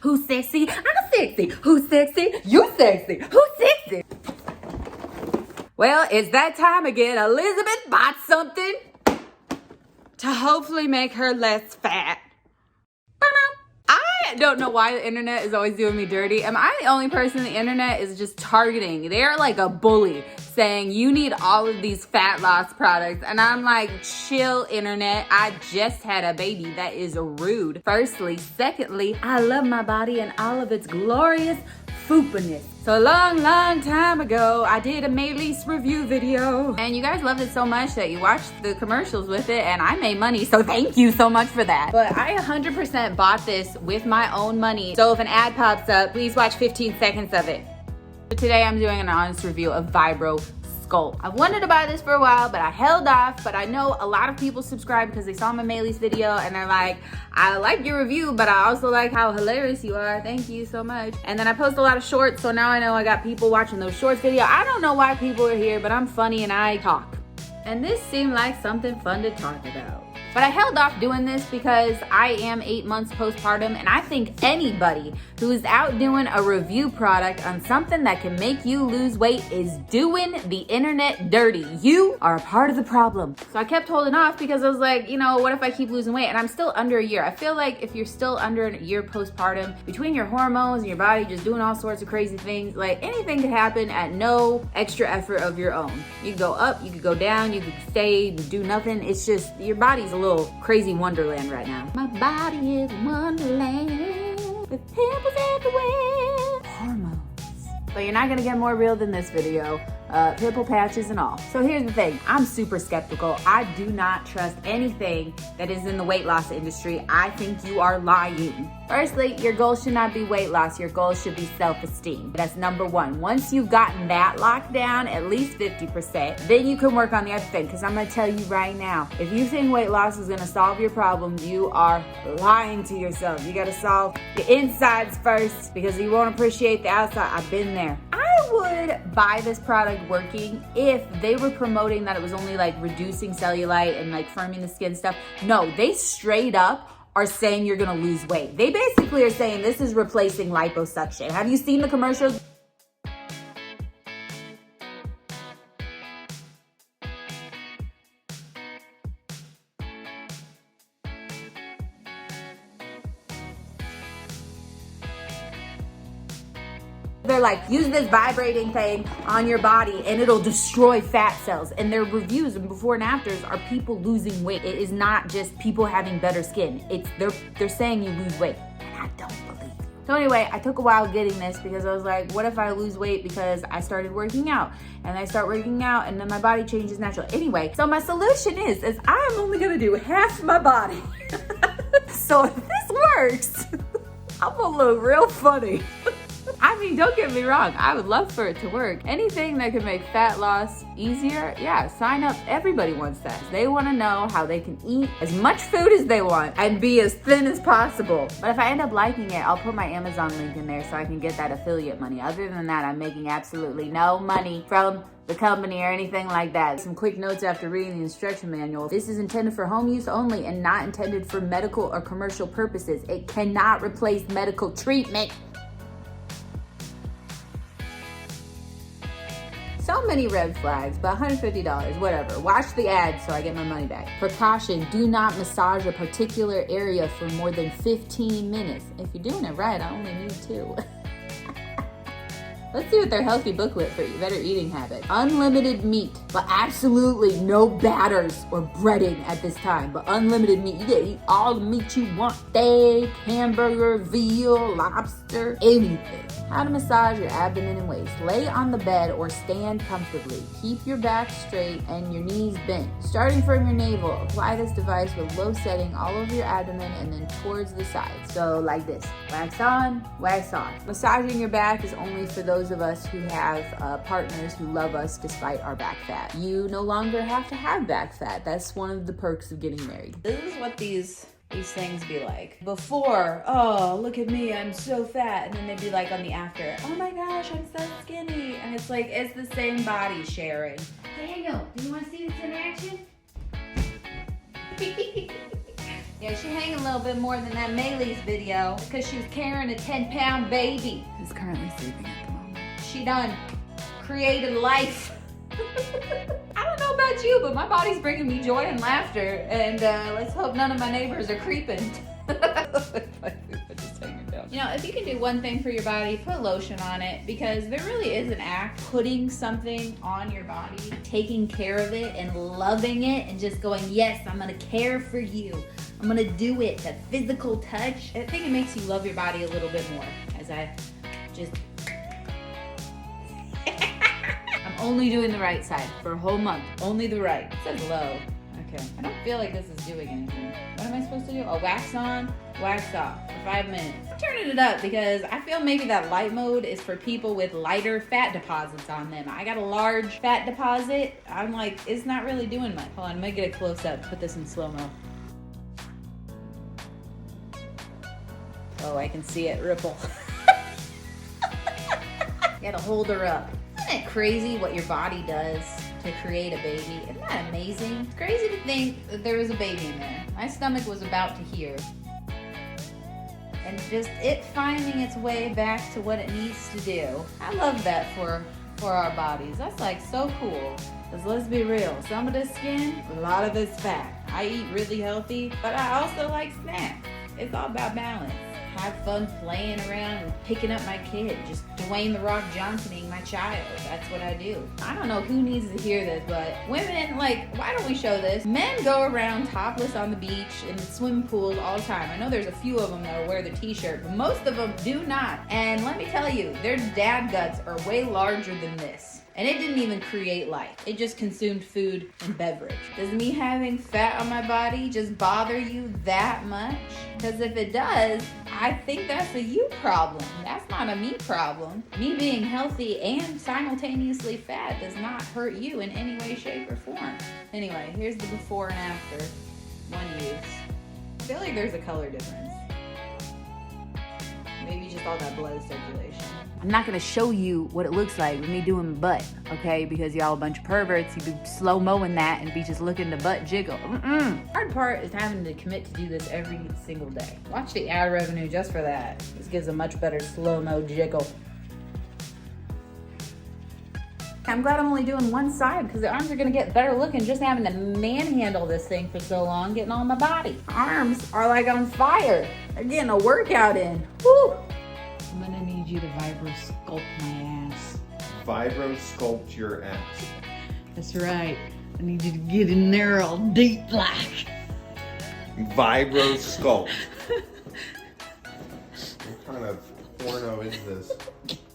Who's sexy? I'm sexy. Who's sexy? You sexy. Who's sexy? Well, it's that time again. Elizabeth bought something to hopefully make her less fat. I don't know why the internet is always doing me dirty. Am I the only person the internet is just targeting? They're like a bully saying you need all of these fat loss products. And I'm like, chill internet. I just had a baby. That is rude. Firstly. Secondly, I love my body and all of its glorious foopiness. So a long time ago, I did a Maylease review video and you guys loved it so much that you watched the commercials with it and I made money. So thank you so much for that. But I 100% bought this with my own money. So if an ad pops up, please watch 15 seconds of it. So today I'm doing an honest review of VibroSculpt. I've wanted to buy this for a while, but I held off. But I know a lot of people subscribe because they saw my Maylease video and they're like, I like your review, but I also like how hilarious you are. Thank you so much. And then I post a lot of shorts, so now I know I got people watching those shorts video. I don't know why people are here, but I'm funny and I talk. And this seemed like something fun to talk about. But I held off doing this because I am 8 months postpartum and I think anybody who is out doing a review product on something that can make you lose weight is doing the internet dirty. You are a part of the problem. So I kept holding off because I was like, you know, what if I keep losing weight? And I'm still under a year. I feel like if you're still under a year postpartum, between your hormones and your body just doing all sorts of crazy things, like anything could happen at no extra effort of your own. You could go up, you could go down, you could stay, do nothing. It's just, your body's a little crazy wonderland right now. My body is wonderland with pimples everywhere. Hormones. But you're not gonna get more real than this video. Pimple patches and all. So here's the thing, I'm super skeptical. I do not trust anything that is in the weight loss industry. I think you are lying. Firstly, your goal should not be weight loss. Your goal should be self-esteem. That's number one. Once you've gotten that locked down, at least 50%, then you can work on the other thing. Because I'm gonna tell you right now, if you think weight loss is gonna solve your problems, you are lying to yourself. You gotta solve the insides first because you won't appreciate the outside. I've been there. I would buy this product working if they were promoting that it was only like reducing cellulite and like firming the skin stuff. No, they straight up are saying you're gonna lose weight. They basically are saying this is replacing liposuction. Have you seen the commercials? They're like, use this vibrating thing on your body and it'll destroy fat cells. And their reviews and before and afters are people losing weight. It is not just people having better skin. It's they're saying you lose weight. And I don't believe you. So anyway, I took a while getting this because I was like, what if I lose weight because I started working out? And I start working out and then my body changes naturally. Anyway, so my solution is I'm only gonna do half my body. So if this works, I'm gonna look real funny. I mean, don't get me wrong, I would love for it to work. Anything that can make fat loss easier, yeah, sign up. Everybody wants that. They want to know how they can eat as much food as they want and be as thin as possible. But if I end up liking it, I'll put my Amazon link in there so I can get that affiliate money. Other than that, I'm making absolutely no money from the company or anything like that. Some quick notes after reading the instruction manual. This is intended for home use only and not intended for medical or commercial purposes. It cannot replace medical treatment. So many red flags, but $150, whatever. Watch the ad so I get my money back. Precaution, do not massage a particular area for more than 15 minutes. If you're doing it right, I only need 2. Let's see what their healthy booklet for better eating habits. Unlimited meat, but absolutely no batters or breading at this time, but unlimited meat. You get to eat all the meat you want. Steak, hamburger, veal, lobster, anything. How to massage your abdomen and waist. Lay on the bed or stand comfortably. Keep your back straight and your knees bent. Starting from your navel, apply this device with low setting all over your abdomen and then towards the sides. So like this, wax on, wax off. Massaging your back is only for those of us who have partners who love us despite our back fat. You no longer have to have back fat. That's one of the perks of getting married. This is what these things be like. Before, oh, look at me, I'm so fat. And then they'd be like on the after, oh my gosh, I'm so skinny. And it's like, it's the same body sharing. Daniel, do you want to see this in action? Yeah, she hang a little bit more than that Maylee's video because she was carrying a 10-pound baby. Who's currently sleeping at the moment. She done created life. I don't know about you, but my body's bringing me joy and laughter, and let's hope none of my neighbors are creeping. You know, if you can do one thing for your body, put lotion on it, because there really is an act putting something on your body, taking care of it and loving it and just going, yes, I'm gonna care for you. I'm gonna do it, that physical touch. I think it makes you love your body a little bit more as I just... I'm only doing the right side for a whole month, only the right. It says low. Okay, I don't feel like this is doing anything. What am I supposed to do? Oh, wax on, wax off for 5 minutes. I'm turning it up because I feel maybe that light mode is for people with lighter fat deposits on them. I got a large fat deposit. I'm like, it's not really doing much. Hold on, I'm gonna get a close up. Put this in slow-mo. Oh, I can see it ripple. You gotta hold her up. Isn't it crazy what your body does to create a baby? Isn't that amazing? It's crazy to think that there was a baby in there. My stomach was about to hear. And just it finding its way back to what it needs to do. I love that for our bodies. That's like so cool. Because let's be real, some of this skin, a lot of it's fat. I eat really healthy, but I also like snacks. It's all about balance. Have fun playing around and picking up my kid. Just Dwayne "The Rock" Johnsoning my child. That's what I do. I don't know who needs to hear this, but women, like, why don't we show this? Men go around topless on the beach and swimming pools all the time. I know there's a few of them that'll wear the t-shirt, but most of them do not. And let me tell you, their dad guts are way larger than this. And it didn't even create life. It just consumed food and beverage. Does me having fat on my body just bother you that much? Because if it does, I think that's a you problem. That's not a me problem. Me being healthy and simultaneously fat does not hurt you in any way, shape, or form. Anyway, here's the before and after. One use. I feel like there's a color difference. Maybe just all that blood circulation. I'm not gonna show you what it looks like with me doing butt, okay? Because y'all a bunch of perverts. You be slow-moing that and be just looking the butt jiggle. Hard part is having to commit to do this every single day. Watch the ad revenue just for that. This gives a much better slow-mo jiggle. I'm glad I'm only doing one side because the arms are gonna get better looking just having to manhandle this thing for so long, getting on my body. Arms are like on fire. They're getting a workout in. Woo! I'm gonna need you to VibroSculpt my ass. VibroSculpt your ass. That's right. I need you to get in there all deep black. VibroSculpt. What kind of porno is this?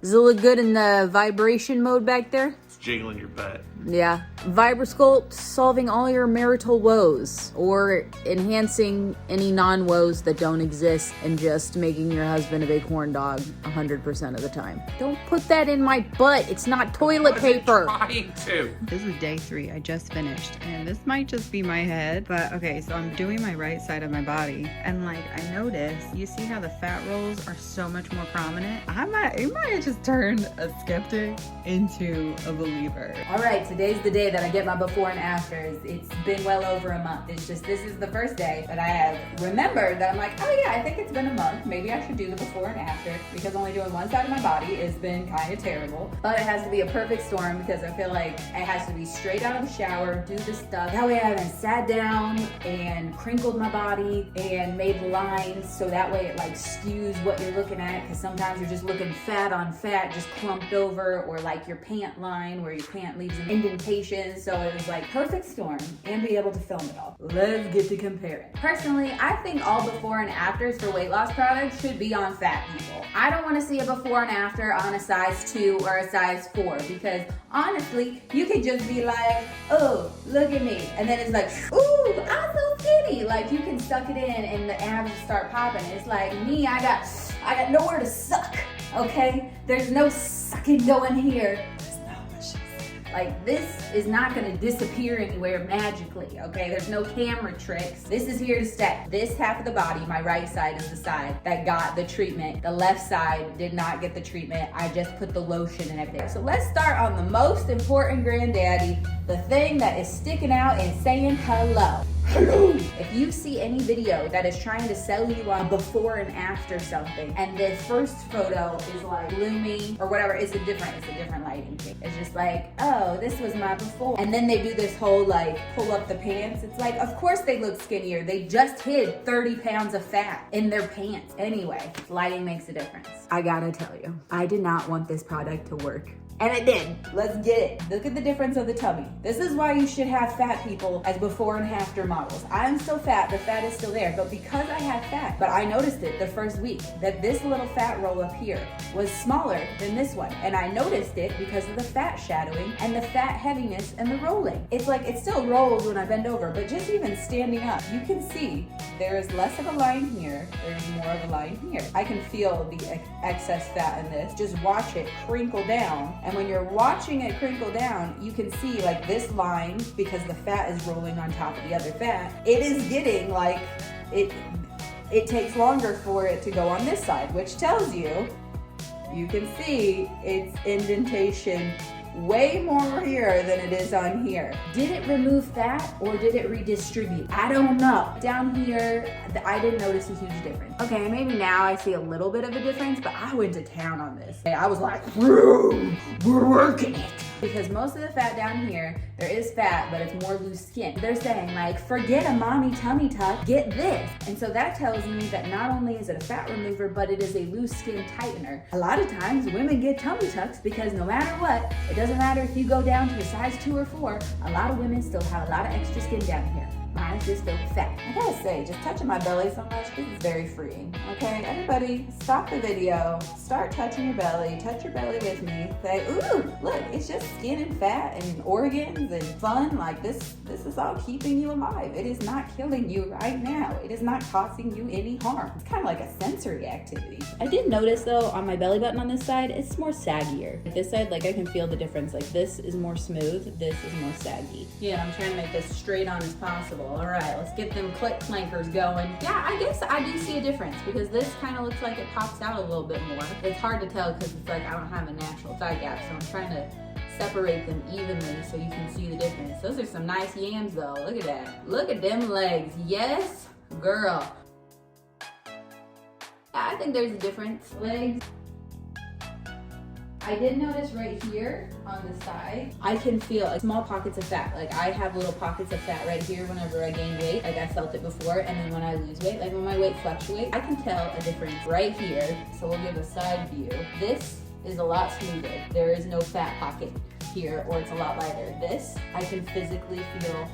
Does it look good in the vibration mode back there? It's jiggling your butt. Yeah. VibroSculpt, solving all your marital woes or enhancing any non-woes that don't exist and just making your husband a big horn dog 100% of the time. Don't put that in my butt. It's not toilet paper. Trying to. This is day 3. I just finished, and this might just be my head, but okay, so I'm doing my right side of my body, and like I noticed, you see how the fat rolls are so much more prominent? It might have just turned a skeptic into a believer. All right, today's the day that I get my before and afters. It's been well over a month. It's just, this is the first day that I have remembered that I'm like, oh yeah, I think it's been a month. Maybe I should do the before and after, because only doing one side of my body has been kind of terrible. But it has to be a perfect storm because I feel like it has to be straight out of the shower, do the stuff. That way I haven't sat down and crinkled my body and made lines, so that way it like skews what you're looking at, because sometimes you're just looking fat on fat, just clumped over, or like your pant line where your pant leaves an indentation. So it was like perfect storm and be able to film it all. Let's get to comparing. Personally, I think all before and afters for weight loss products should be on fat people. I don't want to see a before and after on a size 2 or a size 4, because honestly, you could just be like, oh, look at me. And then it's like, ooh, I'm so skinny. Like you can suck it in and the abs start popping. It's like me, I got nowhere to suck, okay? There's no sucking going here. Like, this is not gonna disappear anywhere magically, okay? There's no camera tricks. This is here to stay. This half of the body, my right side, is the side that got the treatment. The left side did not get the treatment. I just put the lotion and everything. So let's start on the most important granddaddy, the thing that is sticking out and saying hello. If you see any video that is trying to sell you on before and after something, and the first photo is like gloomy or whatever, it's a different lighting thing. It's just like, oh, this was my before. And then they do this whole like pull up the pants. It's like, of course they look skinnier. They just hid 30 pounds of fat in their pants. Anyway, lighting makes a difference. I gotta tell you, I did not want this product to work. And it did. Let's get it. Look at the difference of the tummy. This is why you should have fat people as before and after models. I'm still fat, the fat is still there, but because I have fat, but I noticed it the first week that this little fat roll up here was smaller than this one. And I noticed it because of the fat shadowing and the fat heaviness and the rolling. It's like, it still rolls when I bend over, but just even standing up, you can see there is less of a line here, there's more of a line here. I can feel the excess fat in this. Just watch it crinkle down. And when you're watching it crinkle down, you can see like this line, because the fat is rolling on top of the other fat, it is getting like, it takes longer for it to go on this side, which tells you, you can see its indentation way more here than it is on here. Did it remove fat or did it redistribute? I don't know. Down here, I didn't notice a huge difference. Okay, maybe now I see a little bit of a difference, but I went to town on this. I was like, we're working it. Because most of the fat down here, there is fat, but it's more loose skin. They're saying like, forget a mommy tummy tuck, get this. And so that tells me that not only is it a fat remover, but it is a loose skin tightener. A lot of times women get tummy tucks because no matter what, it doesn't matter if you go down to a size 2 or 4, a lot of women still have a lot of extra skin down here. Mine's just filled with fat. I gotta say, just touching my belly so much, this is very freeing. Okay, everybody, stop the video, start touching your belly, touch your belly with me. Say, ooh, look, it's just skin and fat and organs and fun. Like this is all keeping you alive. It is not killing you right now. It is not causing you any harm. It's kind of like a sensory activity. I did notice though, on my belly button on this side, it's more saggier. This side, like I can feel the difference. Like this is more smooth, this is more saggy. Yeah, I'm trying to make this straight on as possible. All right, let's get them click clankers going. Yeah, I guess I do see a difference because this kind of looks like it pops out a little bit more. It's hard to tell because it's like I don't have a natural thigh gap, so I'm trying to separate them evenly so you can see the difference. Those are some nice yams though. Look at that. Look at them legs. Yes, girl. I think there's a difference. Legs. I did notice right here on the side, I can feel like small pockets of fat. Like I have little pockets of fat right here whenever I gain weight. Like I felt it before, and then when I lose weight, like when my weight fluctuates, I can tell a difference right here. So we'll give a side view. This is a lot smoother. There is no fat pocket here, or it's a lot lighter. This, I can physically feel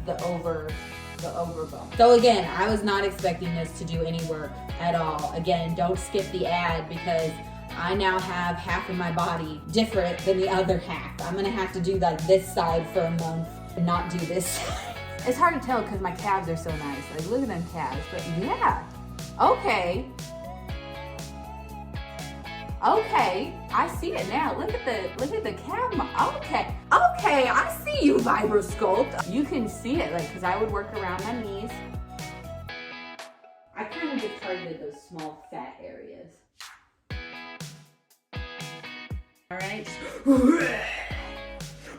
the overbone. So again, I was not expecting this to do any work at all. Again, don't skip the ad because I now have half of my body different than the other half. I'm gonna have to do like this side for a month and not do this side. It's hard to tell because my calves are so nice. Like look at them calves, but yeah. Okay, I see it now. Look at the calf. Okay, I see you, VibroSculpt. You can see it, like, cause I would work around my knees. I kind of just targeted those small fat areas. All right.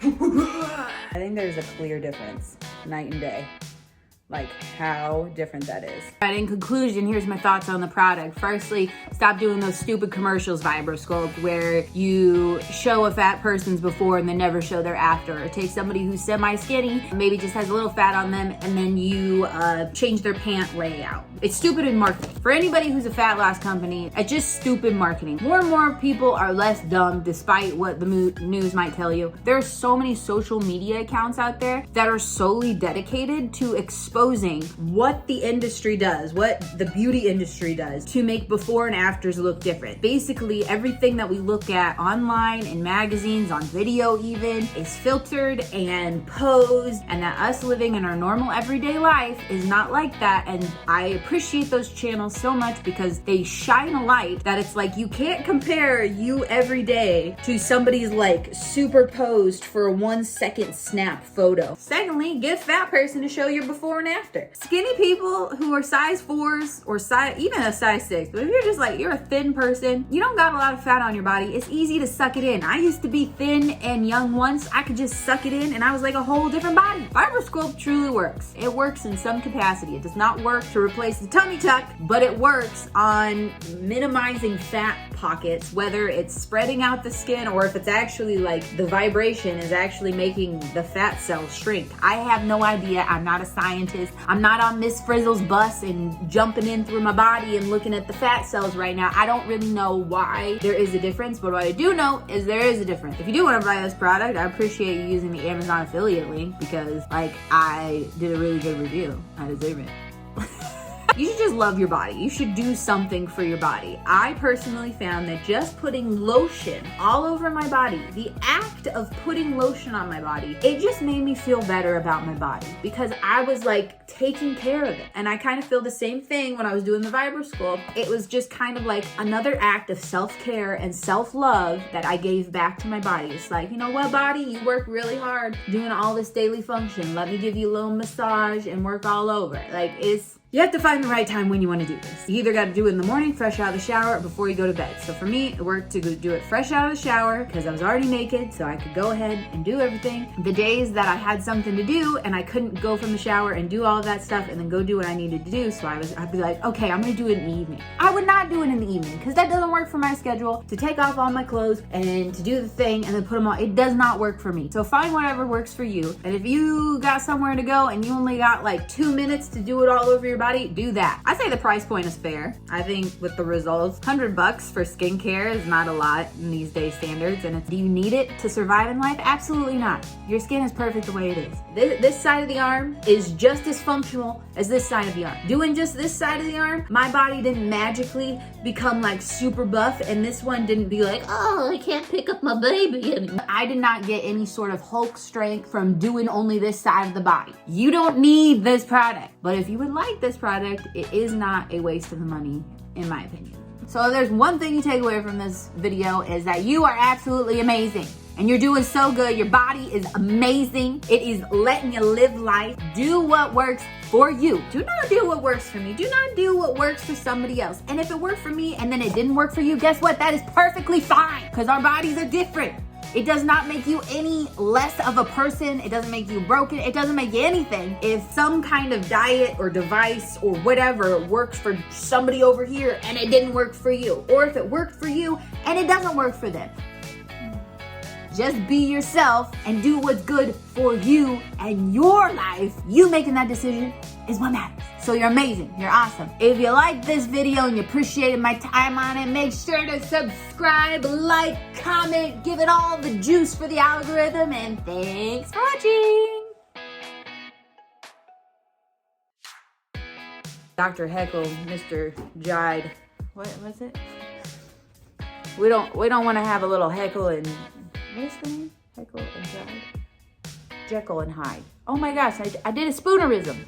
I think there's a clear difference, night and day. Like how different that is. All right, in conclusion, here's my thoughts on the product. Firstly, stop doing those stupid commercials, VibroSculpt, where you show a fat person's before and then never show their after. Or take somebody who's semi-skinny, maybe just has a little fat on them, and then you change their pant layout. It's stupid in marketing. For anybody who's a fat loss company, it's just stupid marketing. More and more people are less dumb, despite what the news might tell you. There are so many social media accounts out there that are solely dedicated to exposing what the industry does, what the beauty industry does to make before and afters look different. Basically, everything that we look at online, in magazines, on video even, is filtered and posed, and that us living in our normal everyday life is not like that. And I appreciate those channels so much because they shine a light that it's like you can't compare you every day to somebody's like superposed for a 1 second snap photo. Secondly, get a fat person to show your before and after. Skinny people who are size 4s or even a size 6, but if you're just like, what? You're a thin person. You don't got a lot of fat on your body. It's easy to suck it in. I used to be thin and young once. I could just suck it in and I was like a whole different body. VibroSculpt truly works. It works in some capacity. It does not work to replace the tummy tuck, but it works on minimizing fat pockets, whether it's spreading out the skin or if it's actually like the vibration is actually making the fat cells shrink. I have no idea. I'm not a scientist. I'm not on Miss Frizzle's bus and jumping in through my body and looking at the fat cells right now. I don't really know why there is a difference, but what I do know is there is a difference. If you do want to buy this product, I appreciate you using the Amazon affiliate link because like I did a really good review. I deserve it. You should just love your body. You should do something for your body. I personally found that just putting lotion all over my body, the act of putting lotion on my body, it just made me feel better about my body because I was like taking care of it. And I kind of feel the same thing when I was doing the VibroSculpt. It was just kind of like another act of self-care and self-love that I gave back to my body. It's like, you know what, body, you work really hard doing all this daily function. Let me give you a little massage and work all over. Like you have to find the right time when you want to do this. You either got to do it in the morning, fresh out of the shower, or before you go to bed. So for me, it worked to go do it fresh out of the shower because I was already naked, so I could go ahead and do everything. The days that I had something to do and I couldn't go from the shower and do all of that stuff and then go do what I needed to do, so I'd be like, okay, I'm gonna do it in the evening. I would not do it in the evening because that doesn't work for my schedule. To take off all my clothes and to do the thing and then put them on, it does not work for me. So find whatever works for you. And if you got somewhere to go and you only got like 2 minutes to do it all over your body, do that. I say the price point is fair. I think with the results, $100 for skincare is not a lot in these day standards. And do you need it to survive in life? Absolutely not. Your skin is perfect the way it is. This side of the arm is just as functional as this side of the arm. Doing just this side of the arm, my body didn't magically become like super buff, and this one didn't be like, oh, I can't pick up my baby anymore. I did not get any sort of Hulk strength from doing only this side of the body. You don't need this product, but if you would like this product, it is not a waste of the money, in my opinion. So if there's one thing you take away from this video is that you are absolutely amazing. And you're doing so good. Your body is amazing. It is letting you live life. Do what works for you. Do not do what works for me. Do not do what works for somebody else. And if it worked for me and then it didn't work for you, guess what? That is perfectly fine because our bodies are different. It does not make you any less of a person. It doesn't make you broken. It doesn't make you anything. If some kind of diet or device or whatever works for somebody over here and it didn't work for you, or if it worked for you and it doesn't work for them, just be yourself and do what's good for you and your life. You making that decision is what matters. So you're amazing. You're awesome. If you like this video and you appreciated my time on it, make sure to subscribe, like, comment, give it all the juice for the algorithm, and thanks for watching. Dr. Heckle, Mr. Jide. What was it? We don't want to have a little heckle and what is the name? Heckle and Jide? Jekyll and Hyde. Oh my gosh, I did a spoonerism.